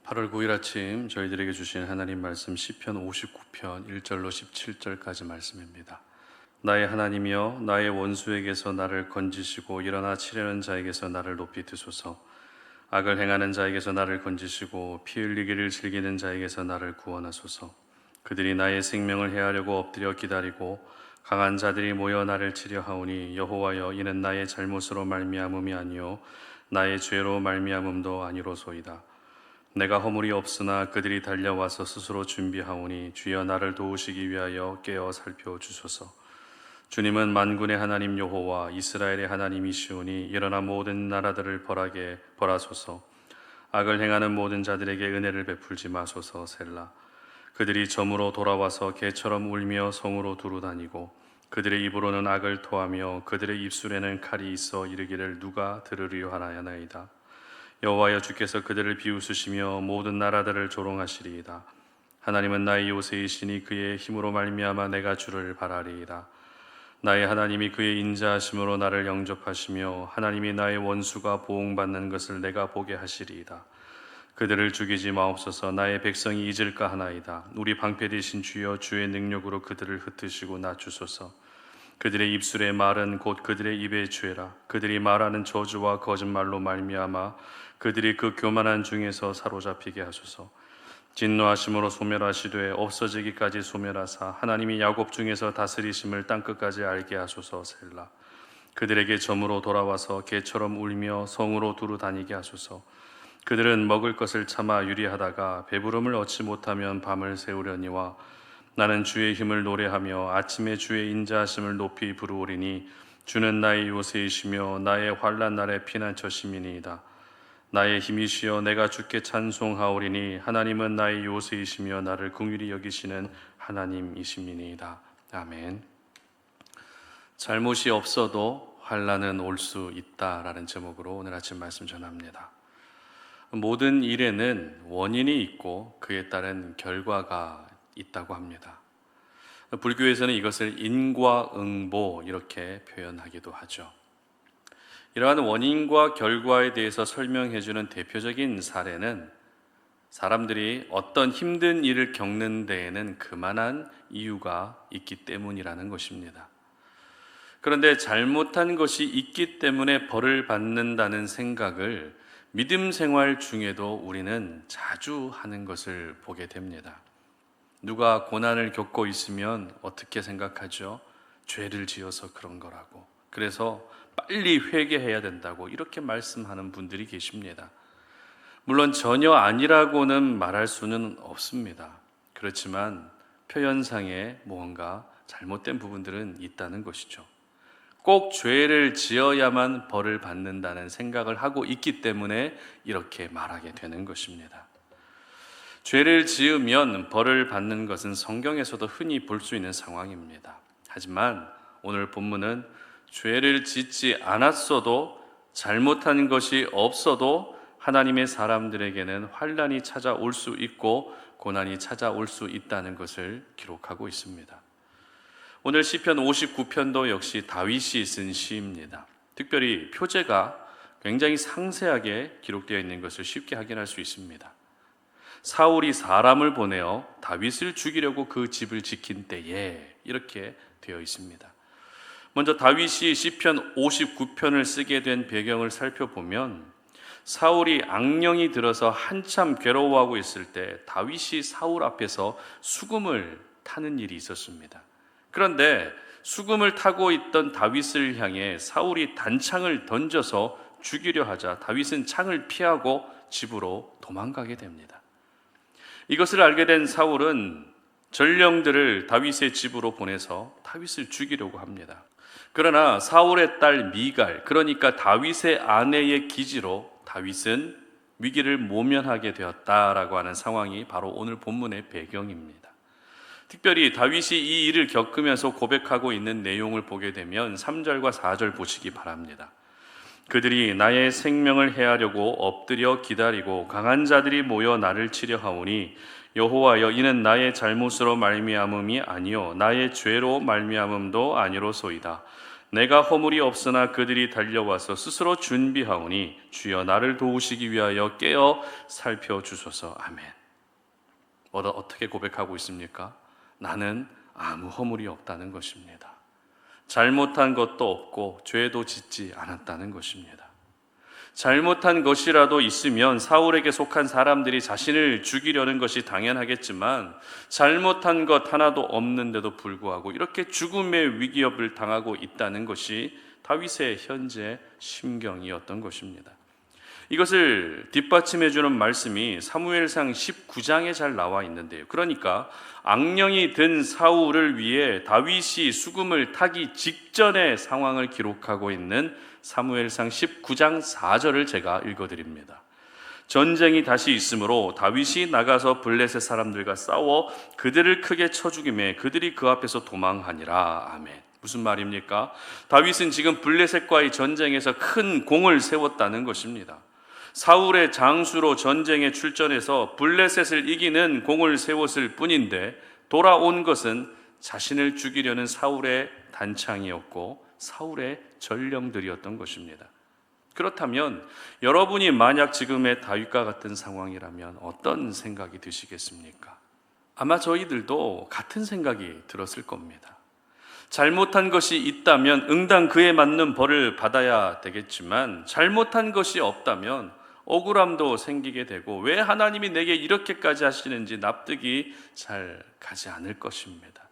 8월 9일 아침 저희들에게 주신 하나님 말씀 시편 59편 1절로 17절까지 말씀입니다. 나의 하나님이여, 나의 원수에게서 나를 건지시고 일어나 치려는 자에게서 나를 높이 드소서. 악을 행하는 자에게서 나를 건지시고 피 흘리기를 즐기는 자에게서 나를 구원하소서. 그들이 나의 생명을 해하려고 엎드려 기다리고 강한 자들이 모여 나를 치려 하오니, 여호와여, 이는 나의 잘못으로 말미암음이 아니요 나의 죄로 말미암음도 아니로소이다. 내가 허물이 없으나 그들이 달려와서 스스로 준비하오니, 주여 나를 도우시기 위하여 깨어 살펴주소서. 주님은 만군의 하나님 여호와 이스라엘의 하나님이시오니, 일어나 모든 나라들을 벌하소서. 악을 행하는 모든 자들에게 은혜를 베풀지 마소서. 셀라. 그들이 점으로 돌아와서 개처럼 울며 성으로 두루 다니고, 그들의 입으로는 악을 토하며 그들의 입술에는 칼이 있어 이르기를 누가 들으려 하나이다. 여호와여, 주께서 그들을 비웃으시며 모든 나라들을 조롱하시리이다. 하나님은 나의 요새이시니 그의 힘으로 말미암아 내가 주를 바라리이다. 나의 하나님이 그의 인자하심으로 나를 영접하시며, 하나님이 나의 원수가 보응받는 것을 내가 보게 하시리이다. 그들을 죽이지 마옵소서. 나의 백성이 잊을까 하나이다. 우리 방패 되신 주여, 주의 능력으로 그들을 흩으시고 낮추소서. 그들의 입술의 말은 곧 그들의 입의 죄라. 그들이 말하는 저주와 거짓말로 말미암아 그들이 그 교만한 중에서 사로잡히게 하소서. 진노하심으로 소멸하시되 없어지기까지 소멸하사, 하나님이 야곱 중에서 다스리심을 땅끝까지 알게 하소서. 셀라. 그들에게 점으로 돌아와서 개처럼 울며 성으로 두루 다니게 하소서. 그들은 먹을 것을 참아 유리하다가 배부름을 얻지 못하면 밤을 새우려니와, 나는 주의 힘을 노래하며 아침에 주의 인자하심을 높이 부르오리니, 주는 나의 요새이시며 나의 환난 날의 피난처심이니이다. 나의 힘이시여, 내가 주께 찬송하오리니, 하나님은 나의 요새이시며 나를 긍휼히 여기시는 하나님이심이니이다. 아멘. 잘못이 없어도 환난은 올 수 있다라는 제목으로 오늘 아침 말씀 전합니다. 모든 일에는 원인이 있고 그에 따른 결과가 있다고 합니다. 불교에서는 이것을 인과응보 이렇게 표현하기도 하죠. 이러한 원인과 결과에 대해서 설명해주는 대표적인 사례는, 사람들이 어떤 힘든 일을 겪는 데에는 그만한 이유가 있기 때문이라는 것입니다. 그런데 잘못한 것이 있기 때문에 벌을 받는다는 생각을 믿음 생활 중에도 우리는 자주 하는 것을 보게 됩니다. 누가 고난을 겪고 있으면 어떻게 생각하죠? 죄를 지어서 그런 거라고, 그래서 빨리 회개해야 된다고 이렇게 말씀하는 분들이 계십니다. 물론 전혀 아니라고는 말할 수는 없습니다. 그렇지만 표현상에 무언가 잘못된 부분들은 있다는 것이죠. 꼭 죄를 지어야만 벌을 받는다는 생각을 하고 있기 때문에 이렇게 말하게 되는 것입니다. 죄를 지으면 벌을 받는 것은 성경에서도 흔히 볼 수 있는 상황입니다. 하지만 오늘 본문은 죄를 짓지 않았어도, 잘못한 것이 없어도 하나님의 사람들에게는 환난이 찾아올 수 있고 고난이 찾아올 수 있다는 것을 기록하고 있습니다. 오늘 시편 59편도 역시 다윗이 쓴 시입니다. 특별히 표제가 굉장히 상세하게 기록되어 있는 것을 쉽게 확인할 수 있습니다. 사울이 사람을 보내어 다윗을 죽이려고 그 집을 지킨 때에 이렇게 되어 있습니다. 먼저 다윗이 시편 59편을 쓰게 된 배경을 살펴보면, 사울이 악령이 들어서 한참 괴로워하고 있을 때 다윗이 사울 앞에서 수금을 타는 일이 있었습니다. 그런데 수금을 타고 있던 다윗을 향해 사울이 단창을 던져서 죽이려 하자 다윗은 창을 피하고 집으로 도망가게 됩니다. 이것을 알게 된 사울은 전령들을 다윗의 집으로 보내서 다윗을 죽이려고 합니다. 그러나 사울의 딸 미갈, 그러니까 다윗의 아내의 기지로 다윗은 위기를 모면하게 되었다라고 하는 상황이 바로 오늘 본문의 배경입니다. 특별히 다윗이 이 일을 겪으면서 고백하고 있는 내용을 보게 되면 3절과 4절 보시기 바랍니다. 그들이 나의 생명을 해하려고 엎드려 기다리고 강한 자들이 모여 나를 치려 하오니, 여호와여, 이는 나의 잘못으로 말미암음이 아니요 나의 죄로 말미암음도 아니로소이다. 내가 허물이 없으나 그들이 달려와서 스스로 준비하오니 주여 나를 도우시기 위하여 깨어 살펴주소서. 아멘. 어떻게 고백하고 있습니까? 나는 아무 허물이 없다는 것입니다. 잘못한 것도 없고 죄도 짓지 않았다는 것입니다. 잘못한 것이라도 있으면 사울에게 속한 사람들이 자신을 죽이려는 것이 당연하겠지만 잘못한 것 하나도 없는데도 불구하고 이렇게 죽음의 위기업을 당하고 있다는 것이 다윗의 현재 심경이었던 것입니다. 이것을 뒷받침해 주는 말씀이 사무엘상 19장에 잘 나와 있는데요. 그러니까 악령이 든 사울을 위해 다윗이 수금을 타기 직전의 상황을 기록하고 있는 사무엘상 19장 4절을 제가 읽어드립니다. 전쟁이 다시 있으므로 다윗이 나가서 블레셋 사람들과 싸워 그들을 크게 쳐 죽이매 그들이 그 앞에서 도망하니라. 아멘. 무슨 말입니까? 다윗은 지금 블레셋과의 전쟁에서 큰 공을 세웠다는 것입니다. 사울의 장수로 전쟁에 출전해서 블레셋을 이기는 공을 세웠을 뿐인데 돌아온 것은 자신을 죽이려는 사울의 단창이었고 사울의 전령들이었던 것입니다. 그렇다면 여러분이 만약 지금의 다윗과 같은 상황이라면 어떤 생각이 드시겠습니까? 아마 저희들도 같은 생각이 들었을 겁니다. 잘못한 것이 있다면 응당 그에 맞는 벌을 받아야 되겠지만 잘못한 것이 없다면 억울함도 생기게 되고 왜 하나님이 내게 이렇게까지 하시는지 납득이 잘 가지 않을 것입니다.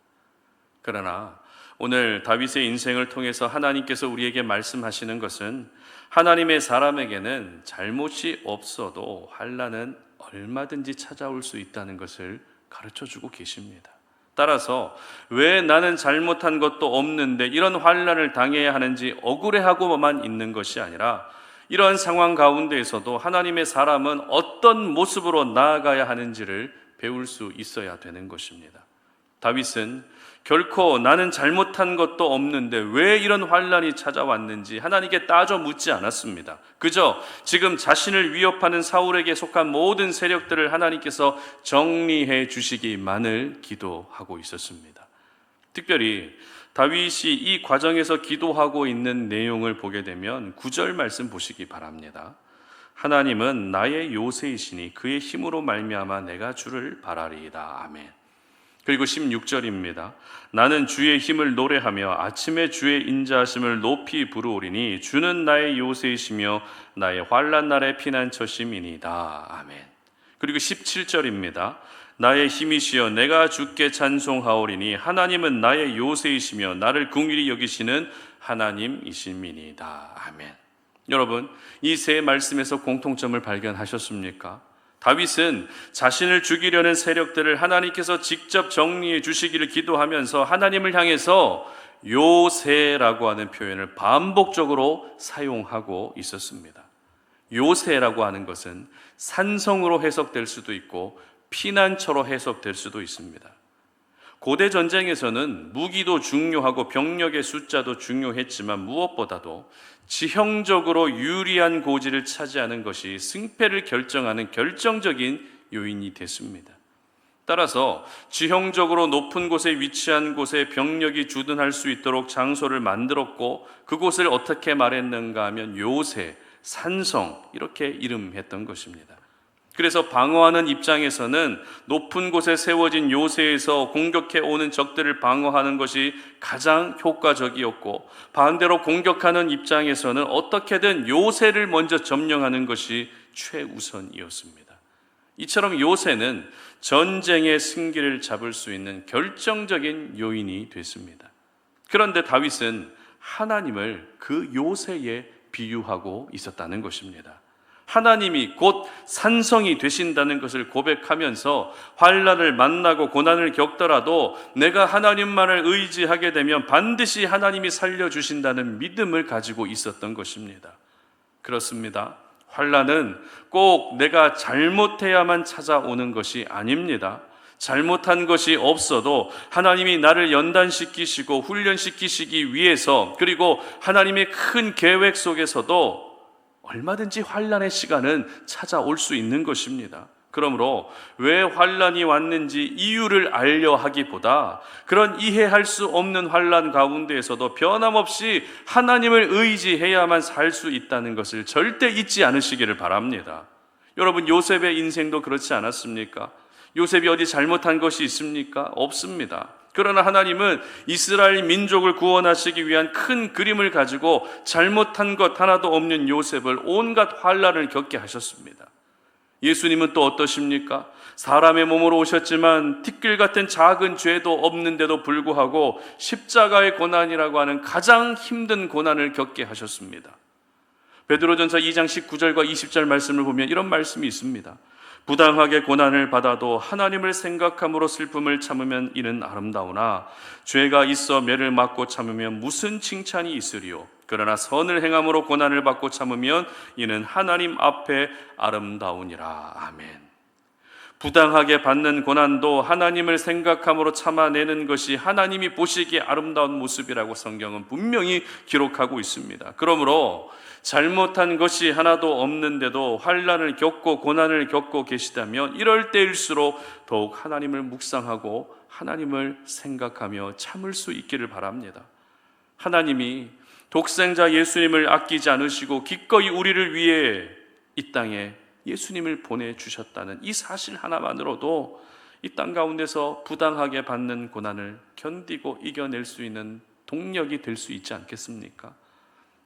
그러나 오늘 다윗의 인생을 통해서 하나님께서 우리에게 말씀하시는 것은 하나님의 사람에게는 잘못이 없어도 환난은 얼마든지 찾아올 수 있다는 것을 가르쳐주고 계십니다. 따라서 왜 나는 잘못한 것도 없는데 이런 환난을 당해야 하는지 억울해하고만 있는 것이 아니라 이러한 상황 가운데에서도 하나님의 사람은 어떤 모습으로 나아가야 하는지를 배울 수 있어야 되는 것입니다. 다윗은 결코 나는 잘못한 것도 없는데 왜 이런 환난이 찾아왔는지 하나님께 따져 묻지 않았습니다. 그저 지금 자신을 위협하는 사울에게 속한 모든 세력들을 하나님께서 정리해 주시기만을 기도하고 있었습니다. 특별히 다윗이 이 과정에서 기도하고 있는 내용을 보게 되면 9절 말씀 보시기 바랍니다. 하나님은 나의 요새이시니 그의 힘으로 말미암아 내가 주를 바라리이다. 아멘. 그리고 16절입니다. 나는 주의 힘을 노래하며 아침에 주의 인자하심을 높이 부르오리니 주는 나의 요새이시며 나의 환난 날의 피난처심이니이다. 아멘. 그리고 17절입니다. 나의 힘이시여 내가 주께 찬송하오리니 하나님은 나의 요새이시며 나를 긍휼히 여기시는 하나님이심이니이다. 아멘. 여러분, 이 세 말씀에서 공통점을 발견하셨습니까? 다윗은 자신을 죽이려는 세력들을 하나님께서 직접 정리해 주시기를 기도하면서 하나님을 향해서 요새라고 하는 표현을 반복적으로 사용하고 있었습니다. 요새라고 하는 것은 산성으로 해석될 수도 있고 피난처로 해석될 수도 있습니다. 고대 전쟁에서는 무기도 중요하고 병력의 숫자도 중요했지만 무엇보다도 지형적으로 유리한 고지를 차지하는 것이 승패를 결정하는 결정적인 요인이 됐습니다. 따라서 지형적으로 높은 곳에 위치한 곳에 병력이 주둔할 수 있도록 장소를 만들었고 그곳을 어떻게 말했는가 하면 요새, 산성 이렇게 이름했던 것입니다. 그래서 방어하는 입장에서는 높은 곳에 세워진 요새에서 공격해 오는 적들을 방어하는 것이 가장 효과적이었고 반대로 공격하는 입장에서는 어떻게든 요새를 먼저 점령하는 것이 최우선이었습니다. 이처럼 요새는 전쟁의 승기를 잡을 수 있는 결정적인 요인이 됐습니다. 그런데 다윗은 하나님을 그 요새에 비유하고 있었다는 것입니다. 하나님이 곧 산성이 되신다는 것을 고백하면서 환난을 만나고 고난을 겪더라도 내가 하나님만을 의지하게 되면 반드시 하나님이 살려주신다는 믿음을 가지고 있었던 것입니다. 그렇습니다. 환난은 꼭 내가 잘못해야만 찾아오는 것이 아닙니다. 잘못한 것이 없어도 하나님이 나를 연단시키시고 훈련시키시기 위해서 그리고 하나님의 큰 계획 속에서도 얼마든지 환난의 시간은 찾아올 수 있는 것입니다. 그러므로 왜 환란이 왔는지 이유를 알려 하기보다 그런 이해할 수 없는 환란 가운데에서도 변함없이 하나님을 의지해야만 살 수 있다는 것을 절대 잊지 않으시기를 바랍니다. 여러분, 요셉의 인생도 그렇지 않았습니까? 요셉이 어디 잘못한 것이 있습니까? 없습니다. 그러나 하나님은 이스라엘 민족을 구원하시기 위한 큰 그림을 가지고 잘못한 것 하나도 없는 요셉을 온갖 환란을 겪게 하셨습니다. 예수님은 또 어떠십니까? 사람의 몸으로 오셨지만 티끌 같은 작은 죄도 없는데도 불구하고 십자가의 고난이라고 하는 가장 힘든 고난을 겪게 하셨습니다. 베드로전서 2장 19절과 20절 말씀을 보면 이런 말씀이 있습니다. 부당하게 고난을 받아도 하나님을 생각함으로 슬픔을 참으면 이는 아름다우나 죄가 있어 매를 맞고 참으면 무슨 칭찬이 있으리요. 그러나 선을 행함으로 고난을 받고 참으면 이는 하나님 앞에 아름다우니라. 아멘. 부당하게 받는 고난도 하나님을 생각함으로 참아내는 것이 하나님이 보시기에 아름다운 모습이라고 성경은 분명히 기록하고 있습니다. 그러므로 잘못한 것이 하나도 없는데도 환난을 겪고 고난을 겪고 계시다면 이럴 때일수록 더욱 하나님을 묵상하고 하나님을 생각하며 참을 수 있기를 바랍니다. 하나님이 독생자 예수님을 아끼지 않으시고 기꺼이 우리를 위해 이 땅에 예수님을 보내주셨다는 이 사실 하나만으로도 이 땅 가운데서 부당하게 받는 고난을 견디고 이겨낼 수 있는 동력이 될 수 있지 않겠습니까?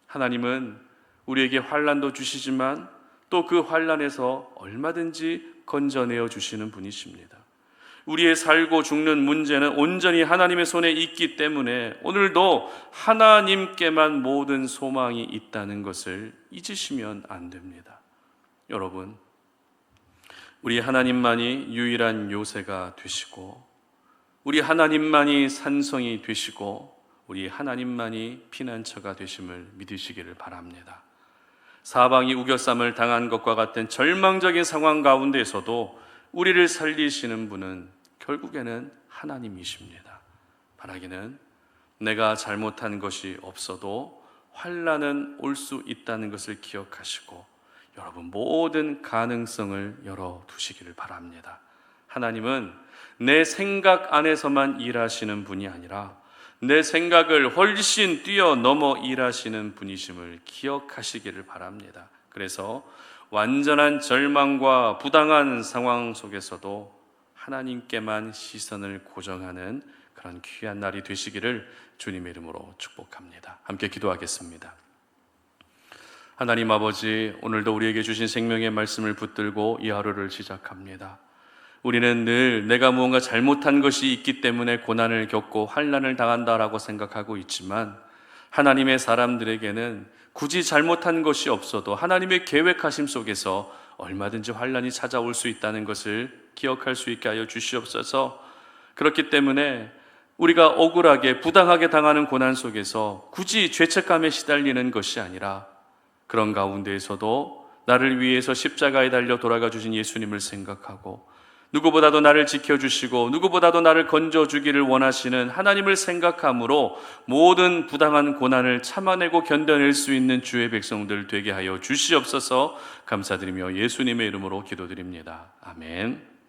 하나님은 우리에게 환난도 주시지만 또 그 환난에서 얼마든지 건져내어 주시는 분이십니다. 우리의 살고 죽는 문제는 온전히 하나님의 손에 있기 때문에 오늘도 하나님께만 모든 소망이 있다는 것을 잊으시면 안 됩니다. 여러분, 우리 하나님만이 유일한 요새가 되시고 우리 하나님만이 산성이 되시고 우리 하나님만이 피난처가 되심을 믿으시기를 바랍니다. 사방이 우겨쌈을 당한 것과 같은 절망적인 상황 가운데서도 우리를 살리시는 분은 결국에는 하나님이십니다. 바라기는 내가 잘못한 것이 없어도 환난은 올 수 있다는 것을 기억하시고 여러분 모든 가능성을 열어두시기를 바랍니다. 하나님은 내 생각 안에서만 일하시는 분이 아니라 내 생각을 훨씬 뛰어넘어 일하시는 분이심을 기억하시기를 바랍니다. 그래서 완전한 절망과 부당한 상황 속에서도 하나님께만 시선을 고정하는 그런 귀한 날이 되시기를 주님의 이름으로 축복합니다. 함께 기도하겠습니다. 하나님 아버지, 오늘도 우리에게 주신 생명의 말씀을 붙들고 이 하루를 시작합니다. 우리는 늘 내가 무언가 잘못한 것이 있기 때문에 고난을 겪고 환난을 당한다라고 생각하고 있지만 하나님의 사람들에게는 굳이 잘못한 것이 없어도 하나님의 계획하심 속에서 얼마든지 환난이 찾아올 수 있다는 것을 기억할 수 있게 하여 주시옵소서. 그렇기 때문에 우리가 억울하게 부당하게 당하는 고난 속에서 굳이 죄책감에 시달리는 것이 아니라 그런 가운데에서도 나를 위해서 십자가에 달려 돌아가 주신 예수님을 생각하고 누구보다도 나를 지켜주시고 누구보다도 나를 건져주기를 원하시는 하나님을 생각함으로 모든 부당한 고난을 참아내고 견뎌낼 수 있는 주의 백성들 되게 하여 주시옵소서. 감사드리며 예수님의 이름으로 기도드립니다. 아멘.